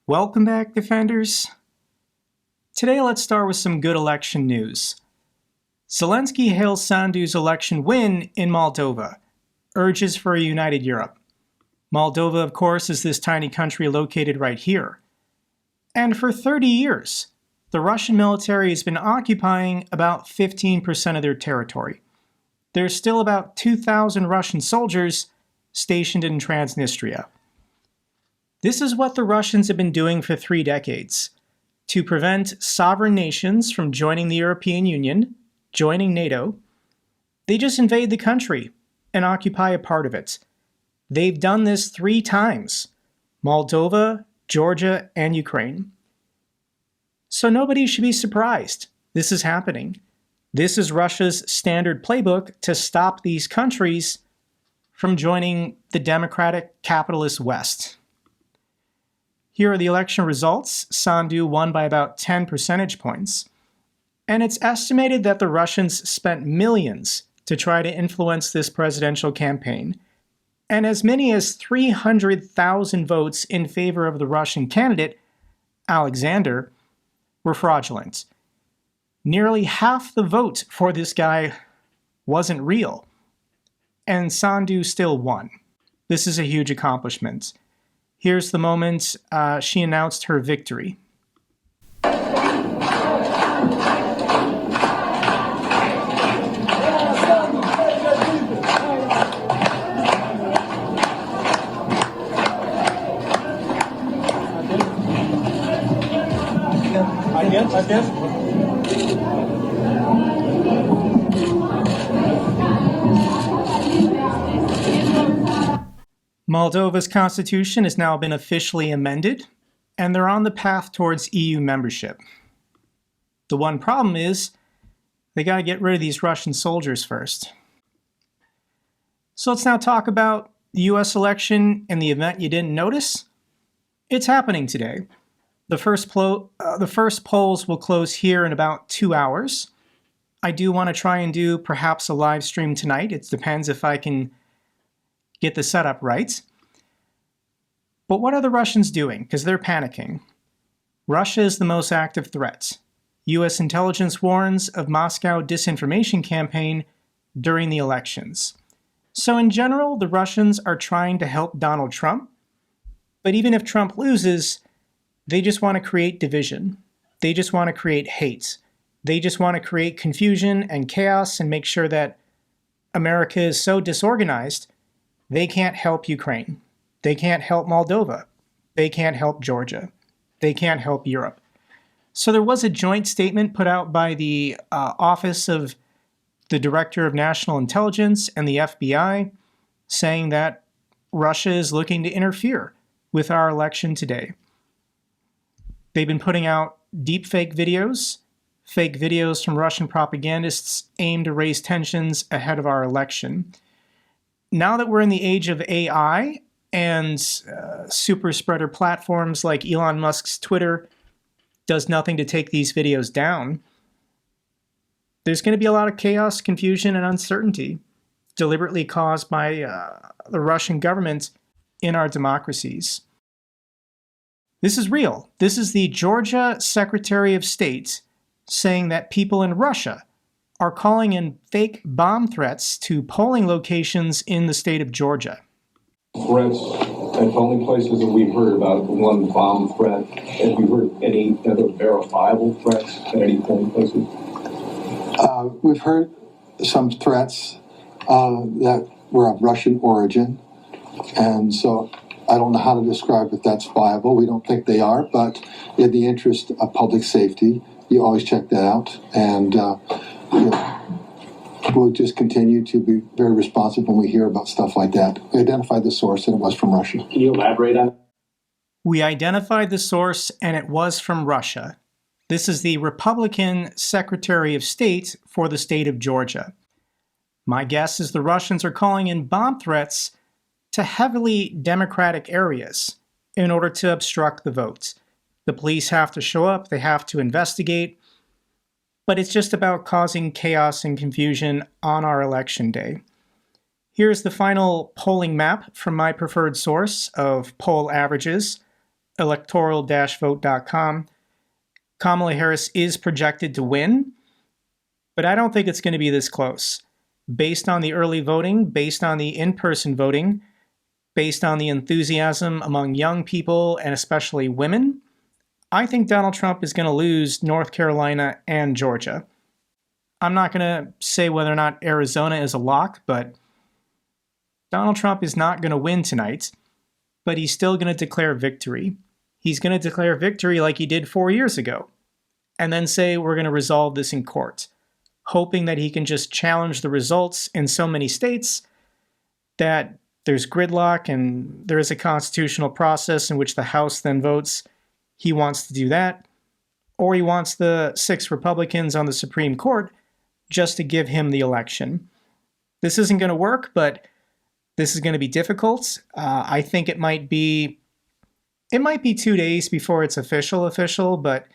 Welcome back, Defenders. Today let's start with some good election news. Zelensky hails Sandu's election win in Moldova, urges for a united Europe. Moldova, of course, is this tiny country located right here. And for 30 years, the Russian military has been occupying about 15% of their territory. There's still about 2,000 Russian soldiers stationed in Transnistria. This is what the Russians have been doing for 3 decades, to prevent sovereign nations from joining the European Union, joining NATO. They just invade the country and occupy a part of it. They've done this 3 times: Moldova, Georgia, and Ukraine. So nobody should be surprised. This is happening. This is Russia's standard playbook to stop these countries from joining the democratic capitalist West. Here are the election results. Sandu won by about 10 percentage points. And it's estimated that the Russians spent millions to try to influence this presidential campaign. And as many as 300,000 votes in favor of the Russian candidate, Alexander, were fraudulent. Nearly half the vote for this guy wasn't real. And Sandu still won. This is a huge accomplishment. Here's the moment she announced her victory. Moldova's constitution has now been officially amended, and they're on the path towards EU membership. The one problem is, they got to get rid of these Russian soldiers first. So let's now talk about the US election in the event you didn't notice. It's happening today. The first polls will close here in about 2 hours. I do want to try and do perhaps a live stream tonight. It depends if I can get the setup right. But what are the Russians doing? Because they're panicking. Russia is the most active threat. US intelligence warns of Moscow disinformation campaign during the elections. So in general, the Russians are trying to help Donald Trump. But even if Trump loses, they just want to create division. They just want to create hate. They just want to create confusion and chaos and make sure that America is so disorganized they can't help Ukraine. They can't help Moldova. They can't help Georgia. They can't help Europe. So there was a joint statement put out by the Office of the Director of National Intelligence and the FBI saying that Russia is looking to interfere with our election today. They've been putting out deepfake videos, fake videos from Russian propagandists aimed to raise tensions ahead of our election. Now that we're in the age of AI and super spreader platforms like Elon Musk's Twitter does nothing to take these videos down, there's going to be a lot of chaos, confusion, and uncertainty deliberately caused by the Russian government in our democracies. This is real. This is the Georgia Secretary of State saying that people in Russia are calling in fake bomb threats to polling locations in the state of Georgia. Threats at polling places that we've heard about, one bomb threat. Have you heard any other verifiable threats at any polling places? We've heard some threats that were of Russian origin, and so I don't know how to describe if that's viable. We don't think they are, but in the interest of public safety, you always check that out, and we'll just continue to be very responsive when we hear about stuff like that. We identified the source, and it was from Russia. Can you elaborate on that? We identified the source, and it was from Russia. This is the Republican Secretary of State for the state of Georgia. My guess is the Russians are calling in bomb threats to heavily Democratic areas in order to obstruct the votes. The police have to show up, they have to investigate, but it's just about causing chaos and confusion on our election day. Here's the final polling map from my preferred source of poll averages. electoral-vote.com. Kamala Harris is projected to win, but I don't think it's going to be this close. Based on the early voting, based on the in-person voting, based on the enthusiasm among young people and especially women, I think Donald Trump is going to lose North Carolina and Georgia. I'm not going to say whether or not Arizona is a lock, but Donald Trump is not going to win tonight, but he's still going to declare victory. He's going to declare victory like he did 4 years ago, and then say we're going to resolve this in court, hoping that he can just challenge the results in so many states that there's gridlock and there is a constitutional process in which the House then votes. He wants to do that, or he wants the 6 Republicans on the Supreme Court just to give him the election. This isn't going to work, but this is going to be difficult. I think it might be 2 days before it's official, but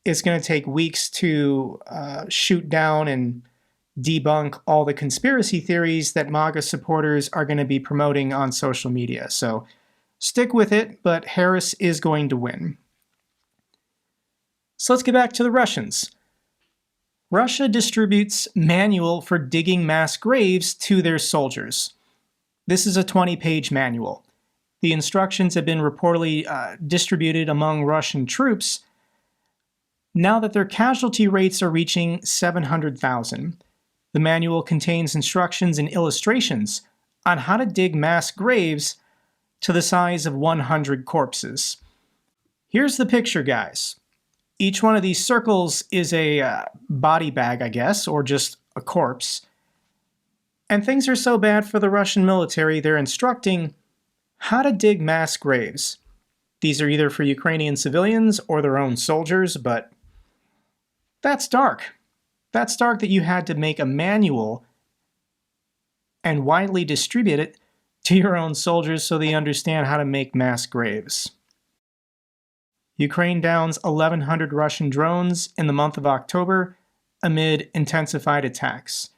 it's going to take weeks to shoot down and debunk all the conspiracy theories that MAGA supporters are going to be promoting on social media. So stick with it, but Harris is going to win. So let's get back to the Russians. Russia distributes manual for digging mass graves to their soldiers. This is a 20-page manual. The instructions have been reportedly distributed among Russian troops now that their casualty rates are reaching 700,000. The manual contains instructions and illustrations on how to dig mass graves to the size of 100 corpses. Here's the picture, guys. Each one of these circles is a body bag, I guess, or just a corpse. And things are so bad for the Russian military, they're instructing how to dig mass graves. These are either for Ukrainian civilians or their own soldiers, but that's dark. That's dark that you had to make a manual and widely distribute it to your own soldiers so they understand how to make mass graves. Ukraine downs 1,100 Russian drones in the month of October amid intensified attacks.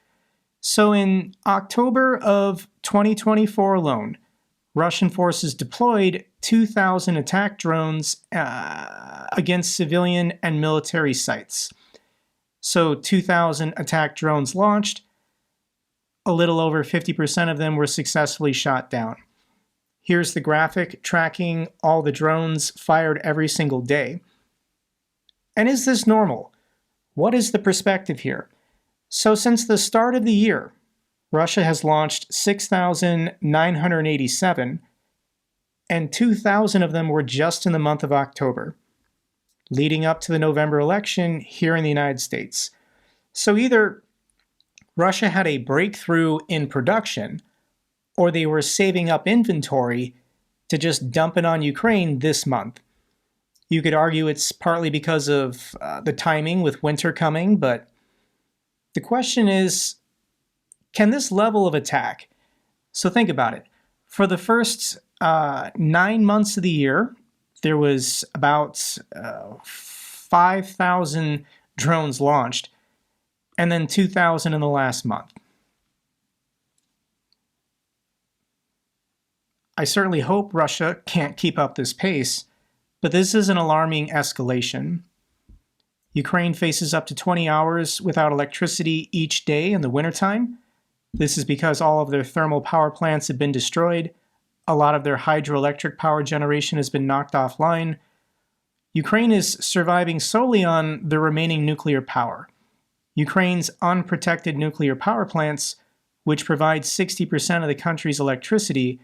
So in October of 2024 alone, Russian forces deployed 2,000 attack drones against civilian and military sites. So 2,000 attack drones launched, a little over 50% of them were successfully shot down. Here's the graphic tracking all the drones fired every single day. And is this normal? What is the perspective here? So since the start of the year, Russia has launched 6,987, and 2,000 of them were just in the month of October, leading up to the November election here in the United States. So either Russia had a breakthrough in production, or they were saving up inventory to just dump it on Ukraine this month. You could argue it's partly because of the timing with winter coming, but the question is, can this level of attack, so think about it, for the first 9 months of the year, there was about 5,000 drones launched, and then 2,000 in the last month. I certainly hope Russia can't keep up this pace, but this is an alarming escalation. Ukraine faces up to 20 hours without electricity each day in the wintertime. This is because all of their thermal power plants have been destroyed. A lot of their hydroelectric power generation has been knocked offline. Ukraine is surviving solely on the remaining nuclear power. Ukraine's unprotected nuclear power plants, which provide 60% of the country's electricity,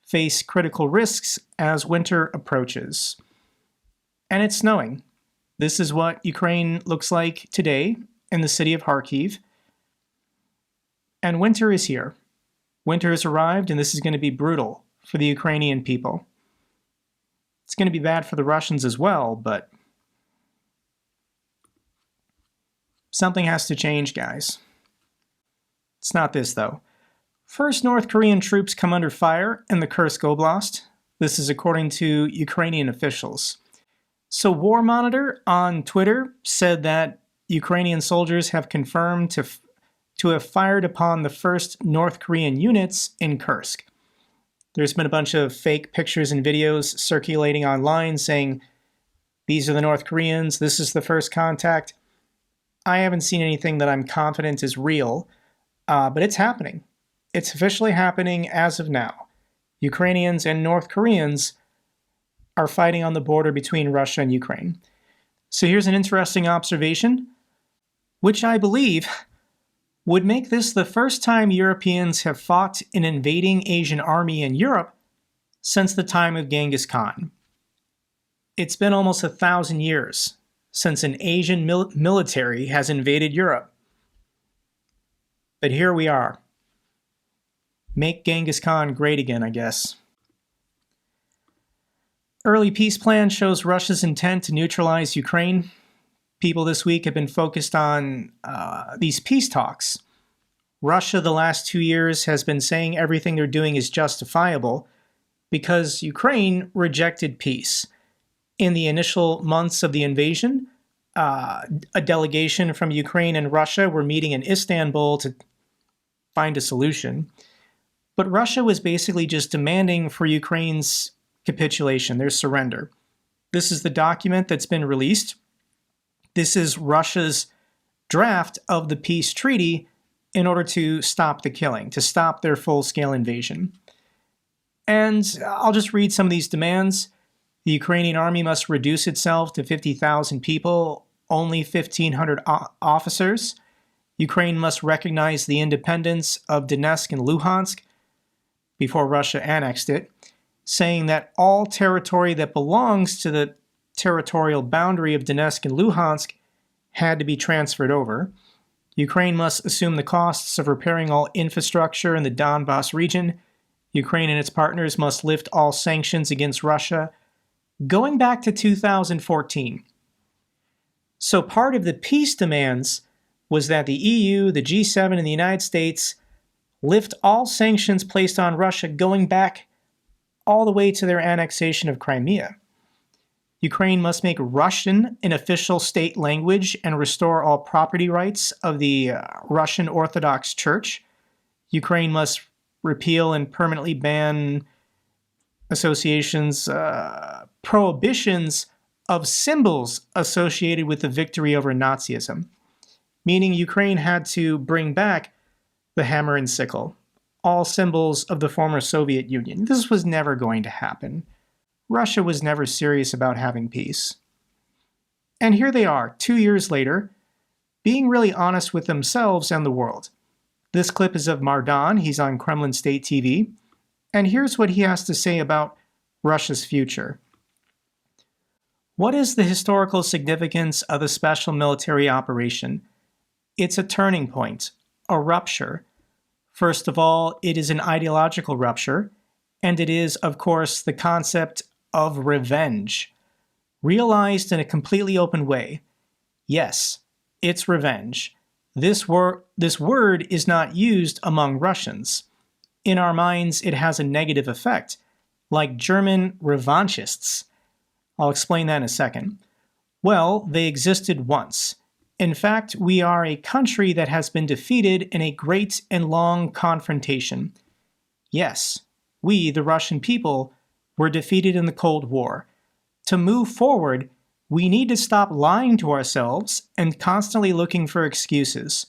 face critical risks as winter approaches. And it's snowing. This is what Ukraine looks like today in the city of Kharkiv. And winter is here. Winter has arrived, and this is going to be brutal for the Ukrainian people. It's going to be bad for the Russians as well, but something has to change, guys. It's not this, though. First, North Korean troops come under fire in the Kursk Oblast. This is according to Ukrainian officials. So War Monitor on Twitter said that Ukrainian soldiers have confirmed to have fired upon the first North Korean units in Kursk. There's been a bunch of fake pictures and videos circulating online saying, these are the North Koreans, this is the first contact. I haven't seen anything that I'm confident is real, but it's happening. It's officially happening as of now. Ukrainians and North Koreans are fighting on the border between Russia and Ukraine. So here's an interesting observation, which I believe would make this the first time Europeans have fought an invading Asian army in Europe since the time of Genghis Khan. It's been almost 1,000 years since an Asian military has invaded Europe. But here we are. Make Genghis Khan great again, I guess. Early peace plan shows Russia's intent to neutralize Ukraine. People this week have been focused on these peace talks. Russia, the last 2 years, has been saying everything they're doing is justifiable because Ukraine rejected peace. In the initial months of the invasion, a delegation from Ukraine and Russia were meeting in Istanbul to find a solution. But Russia was basically just demanding for Ukraine's capitulation, their surrender. This is the document that's been released. This is Russia's draft of the peace treaty in order to stop the killing, to stop their full-scale invasion. And I'll just read some of these demands. The Ukrainian army must reduce itself to 50,000 people, only 1,500 officers. Ukraine must recognize the independence of Donetsk and Luhansk before Russia annexed it, saying that all territory that belongs to the territorial boundary of Donetsk and Luhansk had to be transferred over. Ukraine must assume the costs of repairing all infrastructure in the Donbas region. Ukraine and its partners must lift all sanctions against Russia, going back to 2014. So part of the peace demands was that the EU, the G7, and the United States lift all sanctions placed on Russia going back all the way to their annexation of Crimea. Ukraine must make Russian an official state language and restore all property rights of the Russian Orthodox Church. Ukraine must repeal and permanently ban associations, prohibitions of symbols associated with the victory over Nazism, meaning Ukraine had to bring back the hammer and sickle, all symbols of the former Soviet Union. This was never going to happen. Russia was never serious about having peace. And here they are, 2 years later, being really honest with themselves and the world. This clip is of Mardan. He's on Kremlin State TV. And here's what he has to say about Russia's future. What is the historical significance of the special military operation? It's a turning point, a rupture. First of all, it is an ideological rupture, and it is, of course, the concept of revenge, realized in a completely open way. Yes, it's revenge. This word is not used among Russians. In our minds, it has a negative effect, like German revanchists. I'll explain that in a second. Well, they existed once. In fact, we are a country that has been defeated in a great and long confrontation. Yes, we, the Russian people, were defeated in the Cold War. To move forward, we need to stop lying to ourselves and constantly looking for excuses.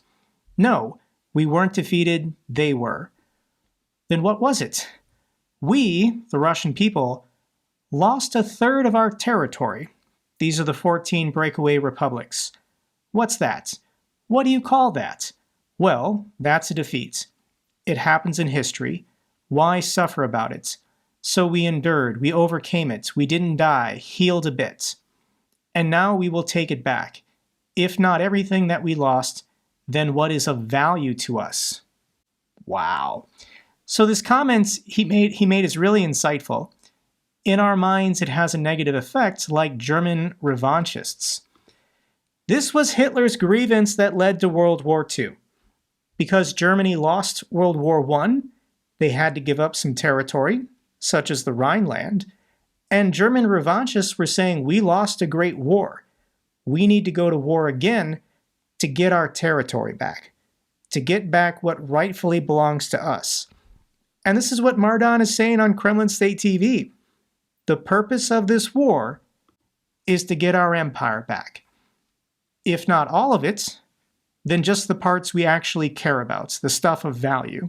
No, we weren't defeated, they were. Then what was it? We, the Russian people, lost 1/3 of our territory. These are the 14 breakaway republics. What's that? What do you call that? Well, that's a defeat. It happens in history. Why suffer about it? So we endured, we overcame it, we didn't die, healed a bit. And now we will take it back. If not everything that we lost, then what is of value to us? Wow. So this comment he made is really insightful. In our minds, it has a negative effect, like German revanchists. This was Hitler's grievance that led to World War II. Because Germany lost World War I, they had to give up some territory, such as the Rhineland, and German revanchists were saying, we lost a great war. We need to go to war again to get our territory back, to get back what rightfully belongs to us. And this is what Mardon is saying on Kremlin State TV. The purpose of this war is to get our empire back. If not all of it, then just the parts we actually care about, the stuff of value.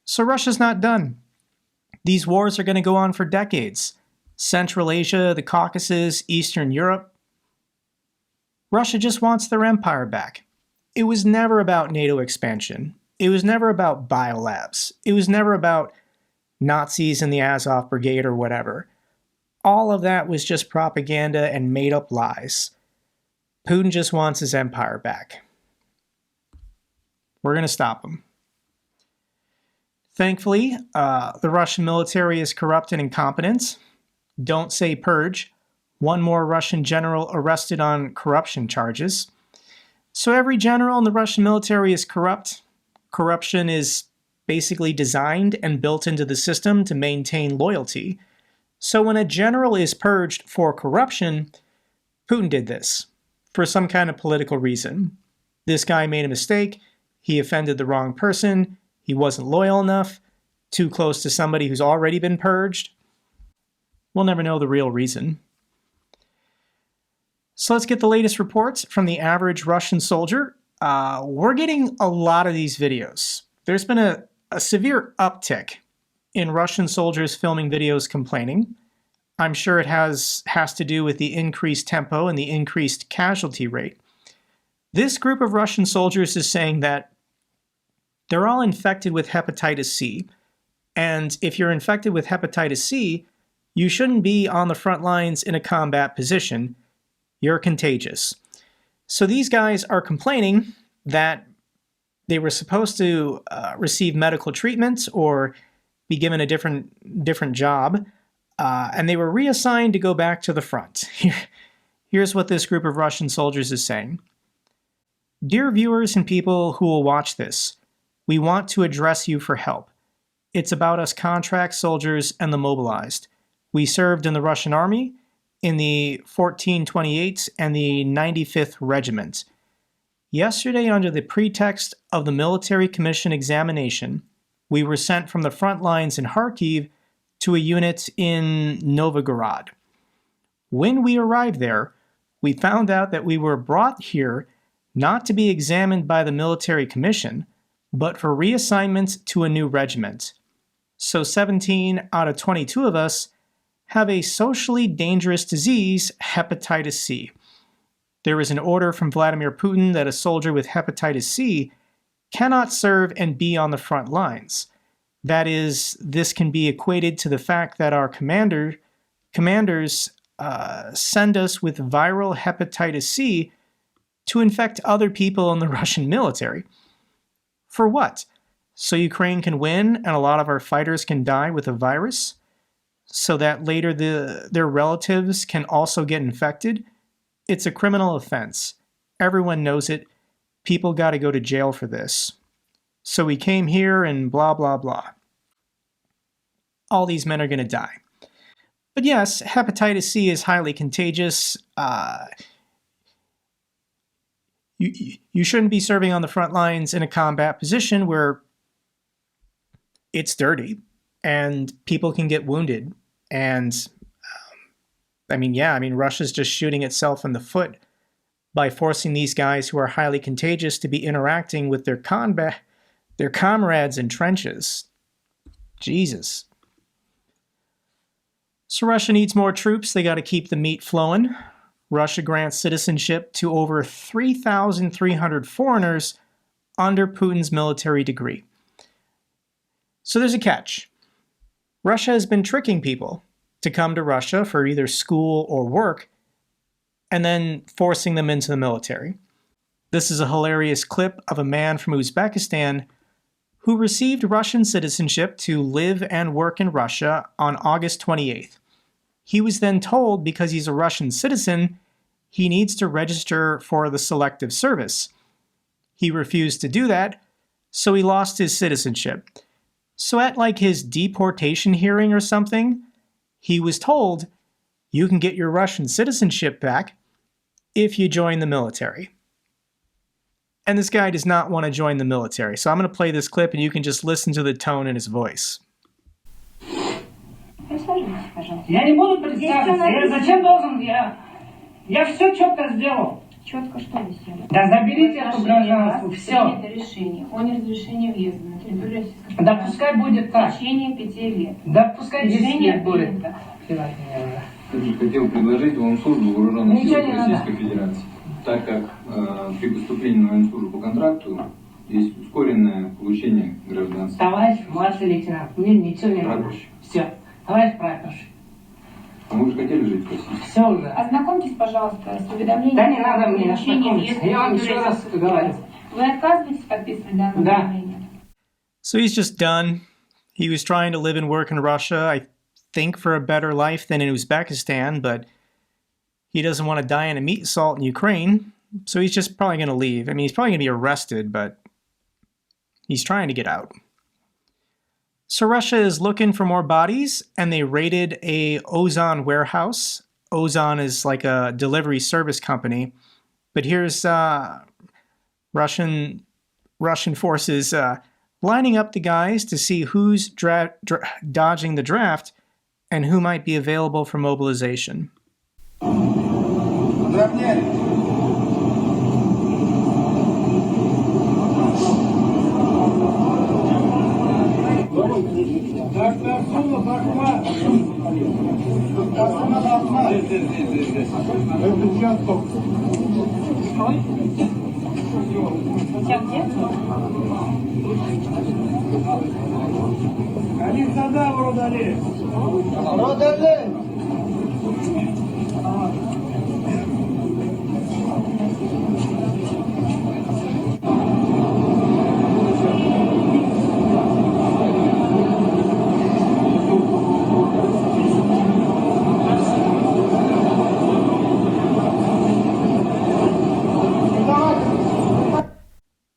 So Russia's not done. These wars are going to go on for decades. Central Asia, the Caucasus, Eastern Europe. Russia just wants their empire back. It was never about NATO expansion. It was never about biolabs. It was never about Nazis in the Azov Brigade or whatever. All of that was just propaganda and made-up lies. Putin just wants his empire back. We're going to stop him. Thankfully, the Russian military is corrupt and incompetent. Don't say purge. One more Russian general arrested on corruption charges. So every general in the Russian military is corrupt. Corruption is basically designed and built into the system to maintain loyalty. So when a general is purged for corruption, Putin did this for some kind of political reason. This guy made a mistake. He offended the wrong person. He wasn't loyal enough. Too close to somebody who's already been purged. We'll never know the real reason. So let's get the latest reports from the average Russian soldier. We're getting a lot of these videos. There's been a severe uptick in Russian soldiers filming videos complaining. I'm sure it has to do with the increased tempo and the increased casualty rate. This group of Russian soldiers is saying that they're all infected with hepatitis C. And if you're infected with hepatitis C, you shouldn't be on the front lines in a combat position. You're contagious. So these guys are complaining that they were supposed to receive medical treatment or be given a different job, and they were reassigned to go back to the front. Here's what this group of Russian soldiers is saying. Dear viewers and people who will watch this, we want to address you for help. It's about us contract soldiers and the mobilized. We served in the Russian army, in the 1428th and the 95th Regiment. Yesterday, under the pretext of the military commission examination, we were sent from the front lines in Kharkiv to a unit in Novgorod. When we arrived there, we found out that we were brought here not to be examined by the military commission, but for reassignment to a new regiment. So 17 out of 22 of us have a socially dangerous disease, hepatitis C. There is an order from Vladimir Putin that a soldier with hepatitis C cannot serve and be on the front lines. That is, this can be equated to the fact that our commanders send us with viral hepatitis C to infect other people in the Russian military. For what? So Ukraine can win and a lot of our fighters can die with a virus? So that later their relatives can also get infected? It's a criminal offense. Everyone knows it. People got to go to jail for this. So we came here and blah, blah, blah. All these men are going to die. But yes, hepatitis C is highly contagious. You shouldn't be serving on the front lines in a combat position where it's dirty and people can get wounded. And Russia's just shooting itself in the foot by forcing these guys who are highly contagious to be interacting with their comrades in trenches. Jesus. So Russia needs more troops. They got to keep the meat flowing. Russia grants citizenship to over 3,300 foreigners under Putin's military degree. So there's a catch. Russia has been tricking people to come to Russia for either school or work, and then forcing them into the military. This is a hilarious clip of a man from Uzbekistan who received Russian citizenship to live and work in Russia on August 28th. He was then told because he's a Russian citizen, he needs to register for the Selective Service. He refused to do that, so he lost his citizenship. So at like his deportation hearing or something, he was told, you can get your Russian citizenship back if you join the military. And this guy does not want to join the military. So I'm going to play this clip and you can just listen to the tone in his voice. Присаживайтесь, пожалуйста. Я не буду представиться. Я зачем должен? Я все четко сделал. Четко что вы сделали? Да заберите эту гражданку. Принято Все. решение о неразрешении въезда на территорию Российской Да Федерации пускай будет в так. течение 5 лет. Да пускай 10 Решение лет будет. принято. Плевать мне уже. Также хотел предложить вам службу вооруженных Ничего сил не Российской надо. Федерации, так как при поступлении на военную службу по контракту есть ускоренное получение гражданства. Товарищ младший лейтенант, мне ничего не надо. Прапорщик. Все. Товарищ прапорщик. А мы же хотели жить в России. Все уже. Ознакомьтесь, пожалуйста, с уведомлением. Да не надо мне о решении ознакомиться. въезда Я вам на еще территорию раз Российской говорю. Федерации. Вы отказываетесь подписывать данное Да. уведомление? So he's just done. He was trying to live and work in Russia, I think, for a better life than in Uzbekistan, but he doesn't want to die in a meat assault in Ukraine, so he's just probably going to leave. I mean, he's probably going to be arrested, but he's trying to get out. So Russia is looking for more bodies, and they raided a Ozon warehouse. Ozon is like a delivery service company, but here's Russian forces lining up the guys to see who's dodging the draft and who might be available for mobilization.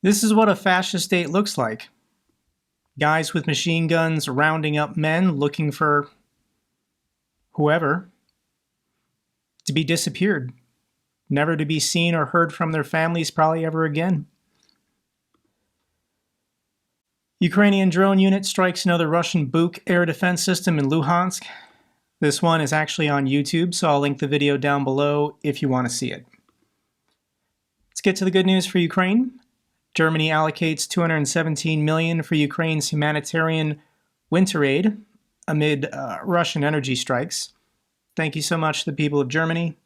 This is what a fascist state looks like. Guys with machine guns rounding up men looking for whoever to be disappeared, never to be seen or heard from their families probably ever again. Ukrainian drone unit strikes another Russian Buk air defense system in Luhansk. This one is actually on YouTube, so I'll link the video down below if you want to see it. Let's get to the good news for Ukraine. Germany allocates $217 million for Ukraine's humanitarian winter aid amid Russian energy strikes. Thank you so much to the people of Germany.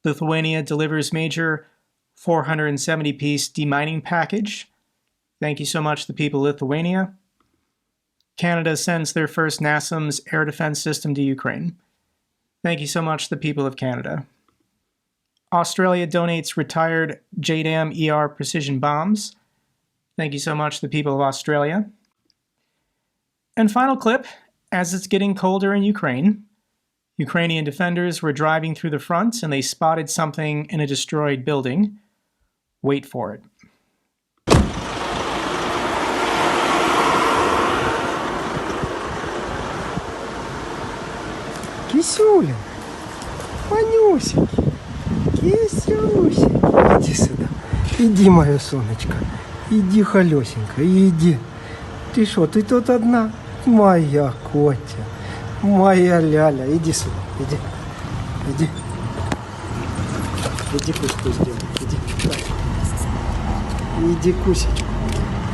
Lithuania delivers major 470-piece demining package. Thank you so much to the people of Lithuania. Canada sends their first NASAMS air defense system to Ukraine. Thank you so much to the people of Canada. Australia donates retired JDAM ER precision bombs. Thank you so much to the people of Australia. And final clip, as it's getting colder in Ukraine, Ukrainian defenders were driving through the front and they spotted something in a destroyed building. Wait for it. Кисюля, Манюсенький, Кисюсенький, иди сюда, иди, мое солнышко, иди, холесенька, иди. Ты что, ты тут одна? Моя Котя, моя Ляля, иди сюда, иди, иди. Иди куску сделай, иди. Иди кусечку,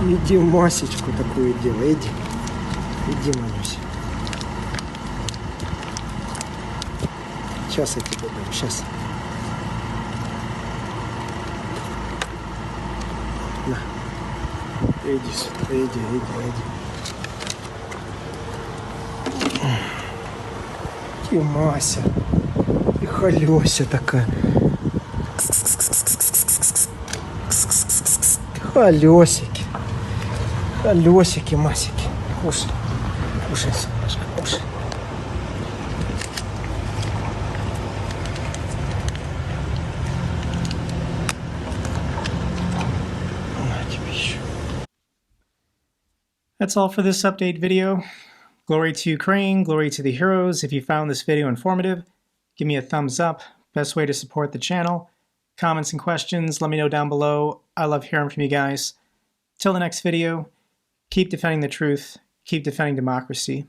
иди масечку такую делай, иди. Иди, Манюся. Сейчас я тебе дам, сейчас. На. Иди сюда, иди. И Мася, и Халёся такая. Халёсики, Масики. Кушай, солнышко, кушай. That's all for this update video. Glory to Ukraine, glory to the heroes. If you found this video informative, give me a thumbs up. Best way to support the channel. Comments and questions, let me know down below. I love hearing from you guys. Till the next video, keep defending the truth, keep defending democracy.